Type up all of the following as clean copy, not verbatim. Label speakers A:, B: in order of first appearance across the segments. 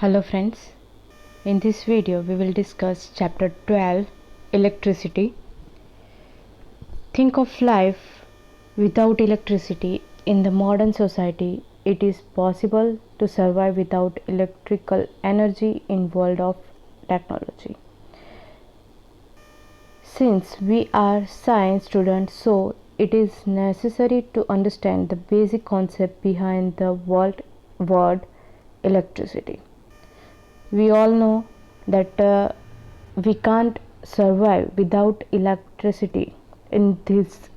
A: Hello friends, in this video we will discuss chapter 12 electricity. Think of life without electricity. In the modern society, it is possible to survive without electrical energy in world of technology. Since we are science students, so it is necessary to understand the basic concept behind the word electricity. We all know that we can't survive without electricity in this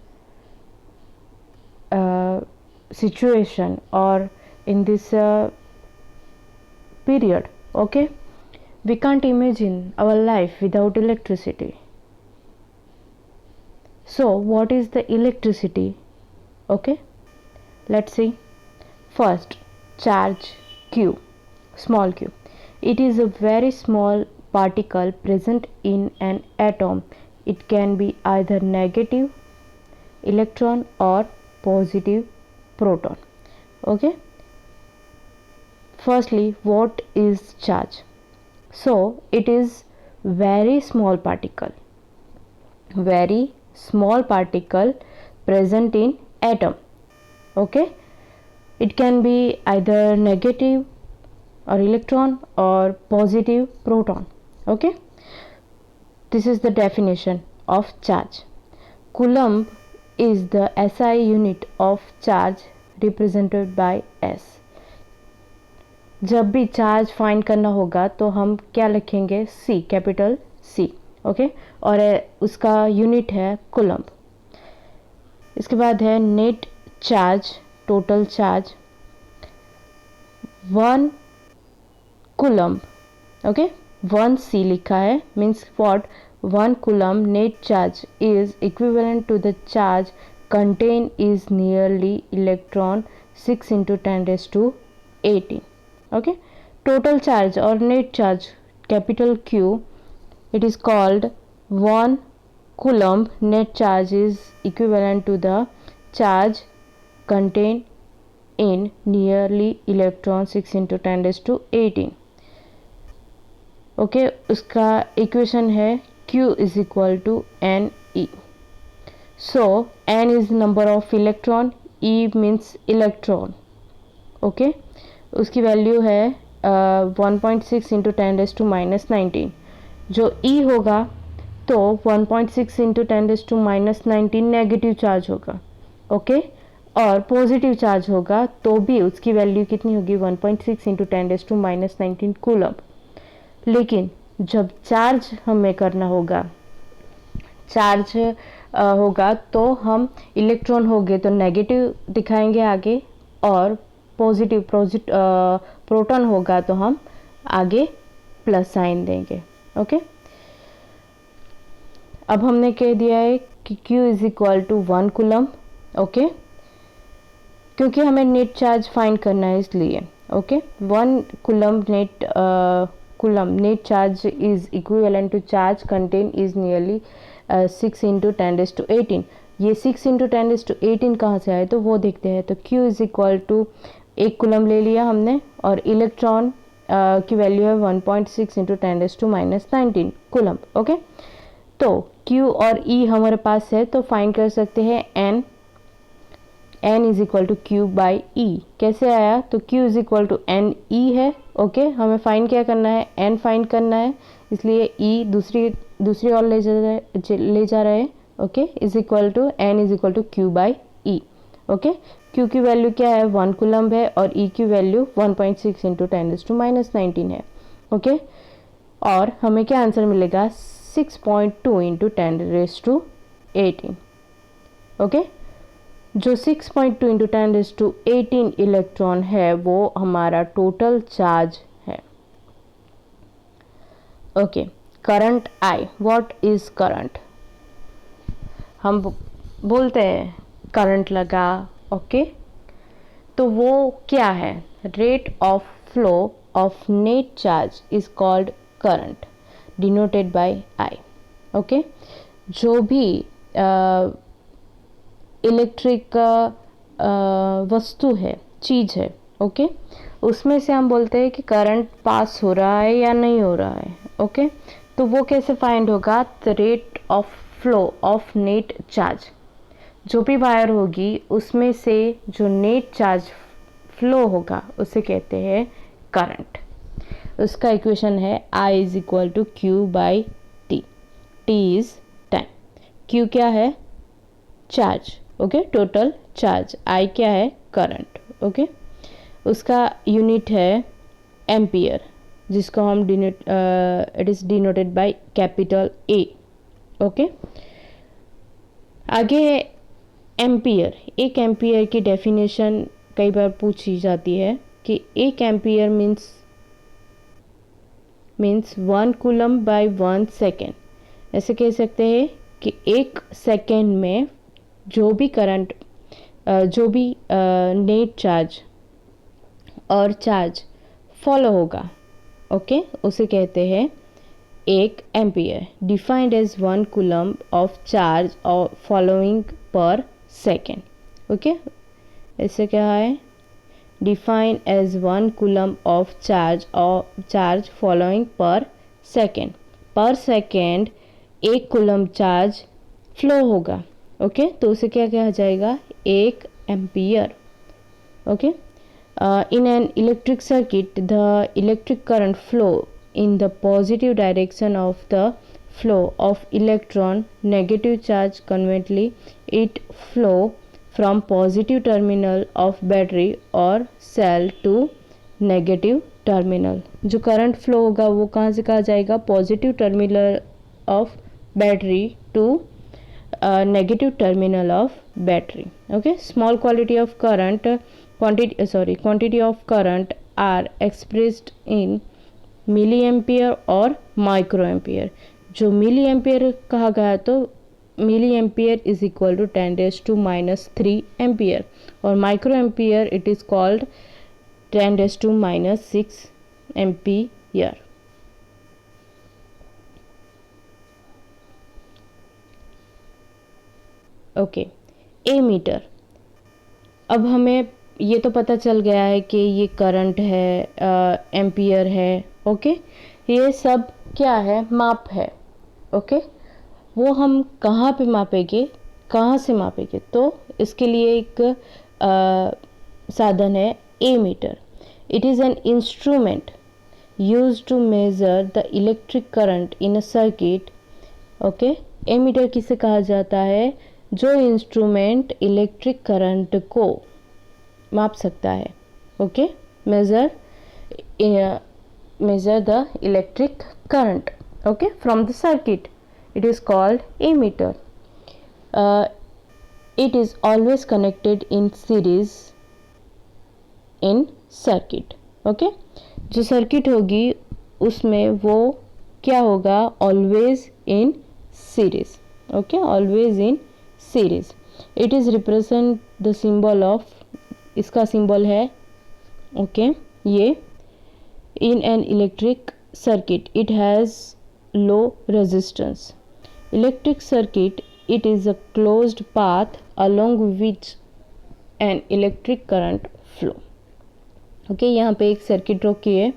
A: situation or in this period. Okay, we can't imagine our life without electricity. So what is the electricity? Okay, let's see. First, charge q, small q. It is a very small particle present in an atom. It can be either negative electron or positive proton. Okay, firstly, what is charge? So it is very small particle present in atom. Okay, it can be either negative or electron or positive proton. Okay, this is the definition of charge. Coulomb is the SI unit of charge represented by S. जब भी charge find करना होगा तो हम क्या लिखेंगे? C, capital C. Okay, और उसका यूनिट है कूलम्ब. इसके बाद है net charge, total charge 1 coulomb. Okay, 1 C लिखा है, means what? 1 coulomb net charge is equivalent to the charge contained is nearly electron 6 into 10 raised to 18. Okay, total charge or net charge, capital Q, it is called 1 coulomb net charge is equivalent to the charge contained in nearly electron 6 into 10 raised to 18. Okay, उसका equation है Q is equal to NE. So N is number of electron, E means electron. Okay, उसकी value है 1.6 into 10 raise to minus 19. जो E होगा तो 1.6 into 10 raise to minus 19 negative charge होगा. Okay, और positive charge होगा तो भी उसकी वैल्यू कितनी होगी? 1.6 into 10 raise to minus 19 coulomb. लेकिन जब चार्ज हमें करना होगा, चार्ज होगा तो हम इलेक्ट्रॉन होंगे तो नेगेटिव दिखाएंगे आगे, और पॉजिटिव प्रोटॉन होगा तो हम आगे प्लस साइन देंगे. ओके, अब हमने कह दिया है कि Q is equal to 1 coulomb. Okay, क्योंकि हमें नेट चार्ज फाइंड करना है इसलिए. Okay, 1 coulomb net charge is equivalent to charge contained is nearly 6 into 10 raised to 18. ये 6 into 10 raised to 18 कहाँ से आए तो वो देखते हैं. तो Q is equal to 1 coulomb ले लिया हमने, और इलेक्ट्रॉन की वैल्यू है 1.6 into 10 raised to minus 19 coulomb. Okay, तो Q और E हमारे पास है तो फाइंड कर सकते हैं N is equal to Q by E. कैसे आया? तो Q is equal to NE है. ओके, हमें फाइंड क्या करना है? N फाइंड करना है, इसलिए E दूसरी ओर ले जा रहे हैं. Okay, is equal to N is equal to Q by E. Okay, Q की वैल्यू क्या है? 1 कूलम्ब है, और E की value 1.6 into 10 raise to minus 19 है. ओके, और हमें क्या आंसर मिलेगा? 6.2 इंटू 10 रेज टू 18. ओके, जो 6.2 इंटू 10 रेज टू 18 इलेक्ट्रॉन है वो हमारा टोटल चार्ज है. Okay, current I. What is current? हम बोलते हैं करंट लगा. ओके, तो वो क्या है? Rate of flow of net charge is called current, denoted by I. Okay, जो भी इलेक्ट्रिक वस्तु है, चीज़ है, ओके, उसमें से हम बोलते हैं कि करंट पास हो रहा है या नहीं हो रहा है। ओके, तो वो कैसे फाइंड होगा? The rate of flow of net charge, जो भी वायर होगी उसमें से जो नेट चार्ज फ्लो होगा उसे कहते हैं करंट। उसका इक्वेशन है I is equal to Q by T. T is time, Q क्या है? Charge. Okay, total charge. I क्या है? करंट। ओके, उसका यूनिट है एम्पियर, जिसको हम it is denoted by capital A। Okay, आगे है एम्पियर। एक एम्पियर की डेफिनेशन कई बार पूछी जाती है कि एक ampere means 1 coulomb by 1 second. ऐसे कह सकते हैं कि एक सेकेंड में जो भी करंट, जो भी नेट चार्ज और चार्ज फॉलो होगा, ओके, उसे कहते हैं एक ampere. Defined as 1 coulomb of charge और फॉलोइंग पर सेकेंड। ओके, ऐसे क्या है? Define as 1 coulomb of charge और charge flowing per second. Per second 1 coulomb charge flow होगा। ओके, तो उसे क्या कहा जाएगा? 1 ampere. Okay, in an electric circuit, the electric current flow in the positive direction of the flow of electron. Negative charge conversely it flow from positive terminal of battery or cell to negative terminal. जो current flow होगा वो कहाँ से कहा जाएगा? Positive terminal of battery to negative terminal of battery. Okay, small quality of current quantity of current are expressed in milliampere और microampere। जो milliampere कहा गया तो milliampere is equal to 10⁻³ ampere और microampere it is called 10⁻⁶ ampere। Okay, ammeter. अब हमें ये तो पता चल गया है कि ये करंट है, एम्पियर है। ओके, ये सब क्या है? माप है। ओके, वो हम कहाँ पे मापेंगे, कहाँ से मापेंगे? तो इसके लिए एक साधन है ammeter. It is an instrument used to measure the electric current in a circuit. Okay, ammeter किसे कहा जाता है? जो इंस्ट्रूमेंट इलेक्ट्रिक करंट को माप सकता है। Okay, measure the electric current, okay, from the circuit. It is called ammeter. It is always connected in series in circuit. Okay, जो सर्किट होगी उसमें वो क्या होगा? Always in series. Okay, always in series. It is represent the symbol of, इसका symbol है okay ये in an electric circuit it has low resistance. Electric circuit it is a closed path along which an electric current flow. Okay, यहाँ पे एक circuit draw की है।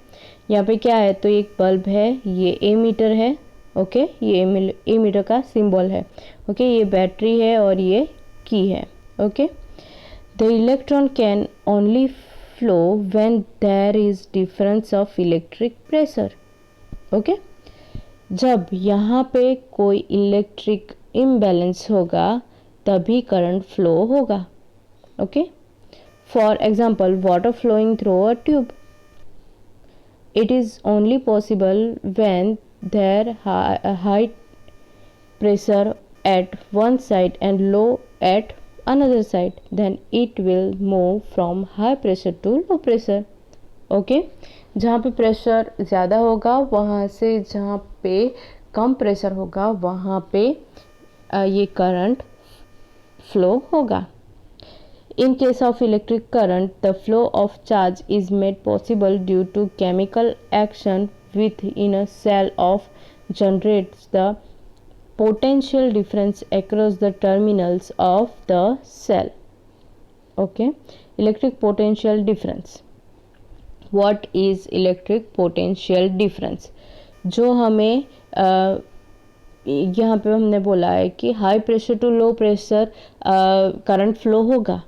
A: यहाँ पे क्या है? तो एक बल्ब है, ये ए मीटर है। ओके, ये ए मीटर का सिंबल है। ओके, ये बैटरी है और ये की है। Okay, the electron can only flow when there is difference of electric pressure। Okay, जब यहाँ पे कोई इलेक्ट्रिक इम्बैलेंस होगा तभी करंट फ्लो होगा। Okay, for example water flowing through a tube, it is only possible when there high pressure at one side and low at another side, then it will move from high pressure to low pressure। Okay, जहाँ पे pressure ज़्यादा होगा वहाँ से जहाँ पे कम pressure होगा वहाँ पे ये करंट फ्लो होगा। In case of electric current, the flow of charge is made possible due to chemical action within a cell of generates the potential difference across the terminals of the cell। Okay, electric potential difference। What is electric potential difference. जो हमें यहाँ पे हमने बोला है कि high pressure to low pressure current flow होगा,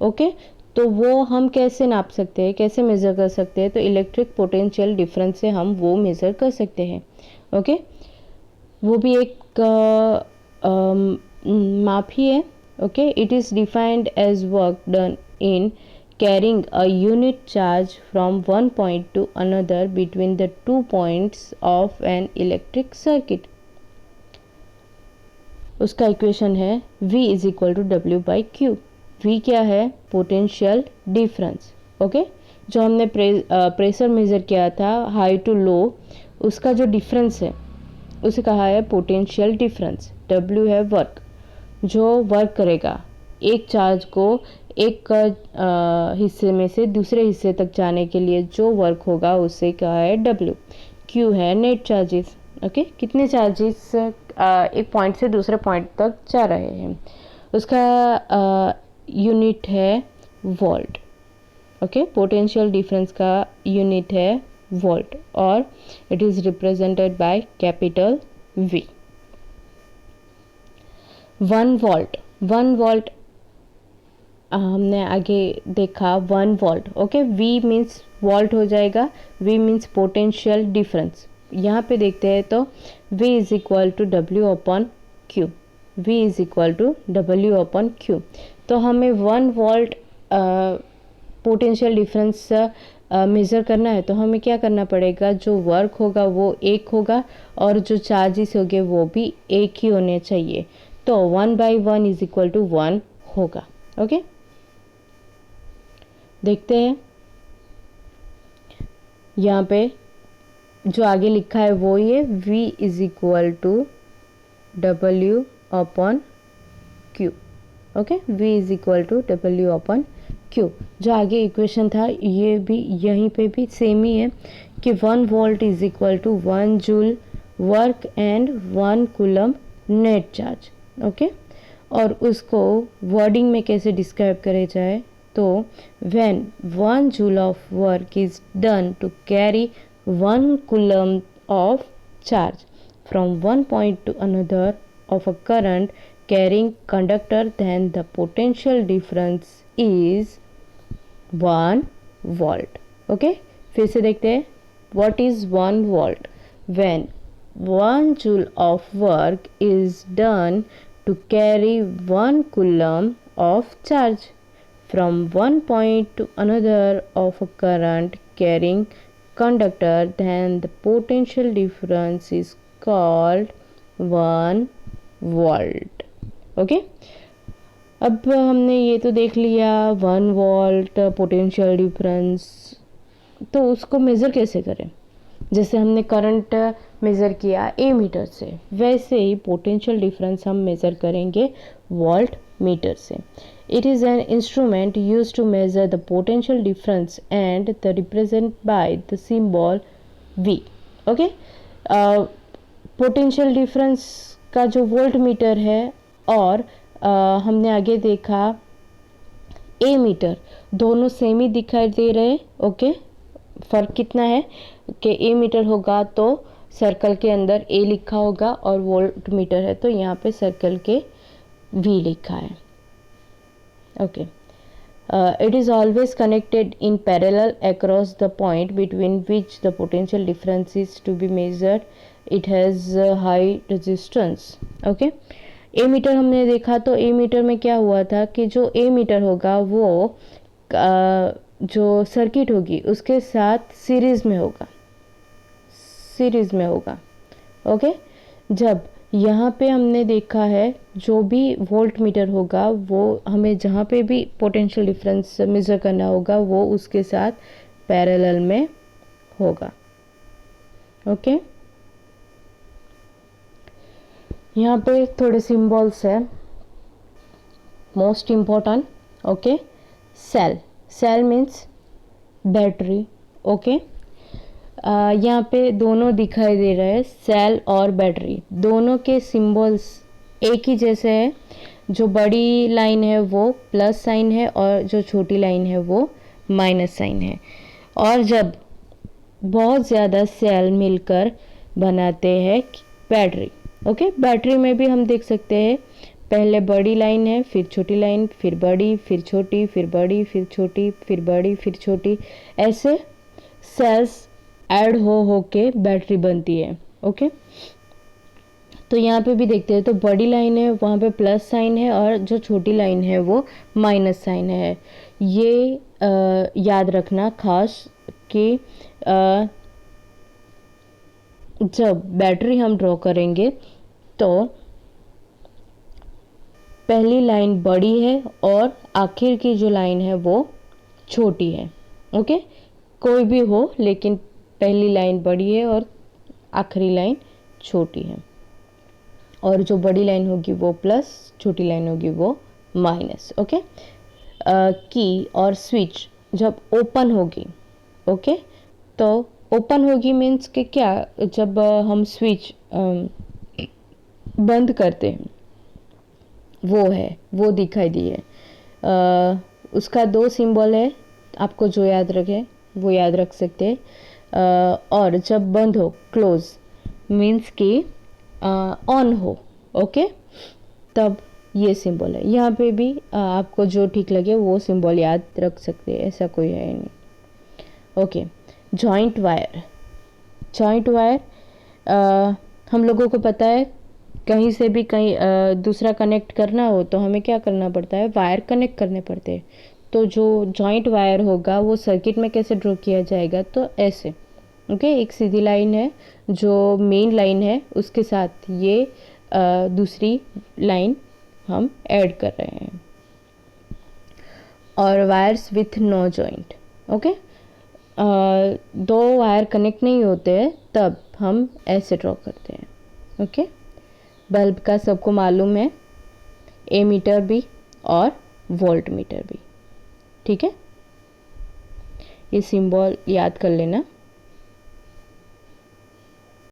A: okay. तो वो हम कैसे नाप सकते हैं, कैसे मेज़र कर सकते हैं, तो इलेक्ट्रिक पोटेंशियल डिफरेंस से हम वो मेज़र कर सकते हैं, ओके। वो भी एक माप ही है, okay. It is defined as work done in carrying a unit charge from one point to another between the 2 points of an electric circuit। उसका इक्वेशन है V is equal to W by Q. V क्या है, potential difference, okay. जो हमने pressure measure किया था high to low, उसका जो डिफरेंस है उसे कहा है पोटेंशियल डिफरेंस। W है वर्क, जो वर्क करेगा एक चार्ज को एक हिस्से में से दूसरे हिस्से तक जाने के लिए जो वर्क होगा उसे कहा है W। Q है नेट चार्जेस, ओके। कितने चार्जेस एक पॉइंट से दूसरे पॉइंट तक जा रहे हैं, उसका यूनिट है वोल्ट, ओके। पोटेंशियल डिफरेंस का यूनिट है वोल्ट और it is represented by capital V। 1 volt, 1 volt हमने आगे देखा 1 volt, okay. V means volt हो जाएगा, V मीन्स पोटेंशियल डिफरेंस। यहाँ पे देखते हैं तो V is equal to W upon Q, V is equal to W upon Q. तो हमें 1 वोल्ट पोटेंशियल डिफरेंस मेज़र करना है तो हमें क्या करना पड़ेगा, जो वर्क होगा वो एक होगा और जो चार्जेस होंगे वो भी एक ही होने चाहिए। तो 1/1 इज इक्वल टू 1 होगा, ओके। देखते हैं यहाँ पे जो आगे लिखा है वो ये V is equal to W upon Q, okay. V is equal to W upon Q. जो आगे इक्वेशन था ये भी यहीं पे भी सेम ही है कि 1 volt is equal to 1 joule work and 1 coulomb net charge, okay. और उसको वर्डिंग में कैसे डिस्क्राइब करे जाए, तो when 1 joule of work is done to carry 1 coulomb of charge from one point to another of a current carrying conductor, then the potential difference is 1 volt, okay। फिर से देखते हैं what is 1 volt। when 1 joule of work is done to carry 1 coulomb of charge from one point to another of a current carrying conductor, then the potential difference is called 1 volt, okay। अब हमने ये तो देख लिया 1 volt potential difference, तो उसको measure कैसे करें। जैसे हमने करंट मेज़र किया ए मीटर से, वैसे ही पोटेंशियल डिफरेंस हम मेज़र करेंगे वोल्ट मीटर से। It is an instrument used to measure the potential difference and the represent by the symbol V, okay। Potential difference का जो वोल्ट मीटर है और हमने आगे देखा ए मीटर, दोनों सेम ही दिखाई दे रहे, ओके। फ़र्क कितना है कि ए मीटर होगा तो सर्कल के अंदर ए लिखा होगा और वोल्ट मीटर है तो यहाँ पे सर्कल के V लिखा है, okay। It is always connected in parallel across the point between which the potential difference is to be measured। It has high resistance, okay। Ammeter हमने देखा तो ए मीटर में क्या हुआ था कि जो ए मीटर होगा वो जो सर्किट होगी उसके साथ सीरीज़ में होगा, ओके। जब यहाँ पे हमने देखा है जो भी वोल्ट मीटर होगा वो हमें जहाँ पे भी पोटेंशियल डिफरेंस मेज़र करना होगा वो उसके साथ पैरेलल में होगा, ओके। यहाँ पे थोड़े सिंबल्स है most important, okay. Cell means battery, okay. यहाँ पे दोनों दिखाई दे रहे हैं, सेल और बैटरी दोनों के सिंबल्स एक ही जैसे है। जो बड़ी लाइन है वो प्लस साइन है और जो छोटी लाइन है वो माइनस साइन है। और जब बहुत ज़्यादा सेल मिलकर बनाते हैं बैटरी। ओके, बैटरी में भी हम देख सकते हैं पहले बड़ी लाइन है, फिर छोटी लाइन, फिर बड़ी, फिर छोटी, फिर बड़ी, फिर छोटी, फिर बड़ी, फिर छोटी, ऐसे सेल्स ऐड हो के बैटरी बनती है। ओके, तो यहाँ पे भी देखते हैं तो बड़ी लाइन है, वहाँ पे प्लस साइन है, और जो छोटी लाइन है वो माइनस साइन है। ये याद रखना खास कि जब बैटरी हम ड्रॉ करेंगे तो पहली लाइन बड़ी है और आखिर की जो लाइन है वो छोटी है। ओके, कोई भी हो लेकिन पहली लाइन बड़ी है और आखिरी लाइन छोटी है, और जो बड़ी लाइन होगी वो प्लस, छोटी लाइन होगी वो माइनस। ओके, की और स्विच जब ओपन होगी, ओके, तो ओपन होगी मीन्स कि क्या, जब हम स्विच बंद करते हैं वो है, वो दिखाई दी है। उसका 2 सिंबल है, आपको जो याद रखे वो याद रख सकते हैं। और जब बंद हो, क्लोज मीन्स कि ऑन हो, ओके, तब ये सिंबल है। यहाँ पे भी आपको जो ठीक लगे वो सिंबल याद रख सकते हैं, ऐसा कोई है नहीं। Okay, joint wire. Joint wire हम लोगों को पता है कहीं से भी कहीं दूसरा कनेक्ट करना हो तो हमें क्या करना पड़ता है, वायर कनेक्ट करने पड़ते हैं। तो जो जॉइंट वायर होगा वो सर्किट में कैसे ड्रॉ किया जाएगा, तो ऐसे। ओके, एक सीधी लाइन है जो मेन लाइन है, उसके साथ ये दूसरी लाइन हम ऐड कर रहे हैं। और wires with no joint. Okay, 2 wire connect नहीं होते हैं तब हम ऐसे ड्रॉ करते हैं। ओके, बल्ब का सबको मालूम है, एमीटर भी और वोल्ट मीटर भी। ठीक है, ये सिंबल याद कर लेना।